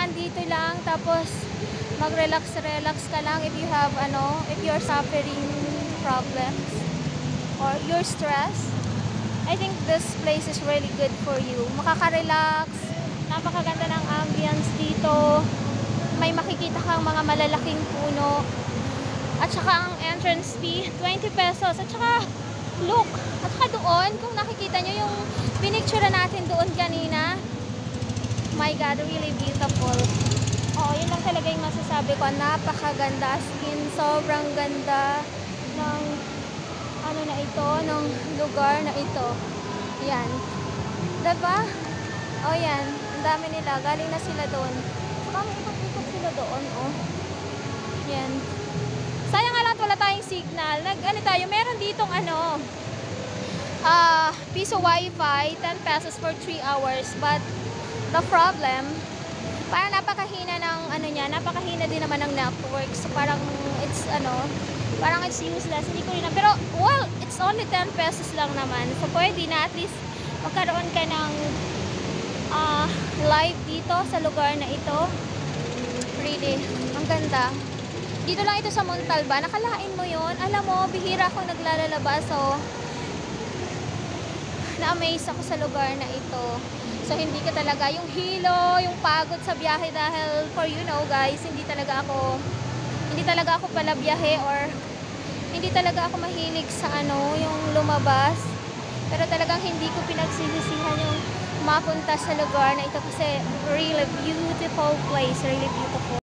dumaan dito lang, tapos mag-relax ka lang if you have if you're suffering problems or you're stressed. I think this place is really good for you. Makaka-relax. Napakaganda ng ambience dito. May makikita kang mga malalaking puno. At saka ang entrance fee, 20 pesos. At saka, look. At saka doon, kung nakikita nyo yung pinicture natin doon kanina. My God, really beautiful. Oh, yun lang talaga yung masasabi ko. Napakaganda. As in, sobrang ganda ng na ito, ng lugar na ito. Yan. Diba? Oh, yan. Ang dami nila. Galing na sila doon. Saka may ikot-ikot sila doon, oh. Yan. Sayang nga lang wala tayong signal. Tayo, meron ditong piso wifi, 10 pesos for 3 hours. But, the problem, parang napakahina ng niya, napakahina din naman ng network. So, parang it's useless. Hindi ko rin pero, well, it's only 10 pesos lang naman. So, pwede na at least magkaroon ka ng live dito sa lugar na ito. Really, ang ganda. Dito lang ito sa Montalban. Nakalain mo yun. Alam mo, bihira ako naglalaba. So, na-amaze ako sa lugar na ito. So, hindi ka talaga yung hilo, yung pagod sa biyahe dahil for guys, hindi talaga ako pala biyahe or hindi talaga ako mahilig sa yung lumabas. Pero talagang hindi ko pinagsisisihan yung mapunta sa lugar na ito kasi really beautiful place, really beautiful.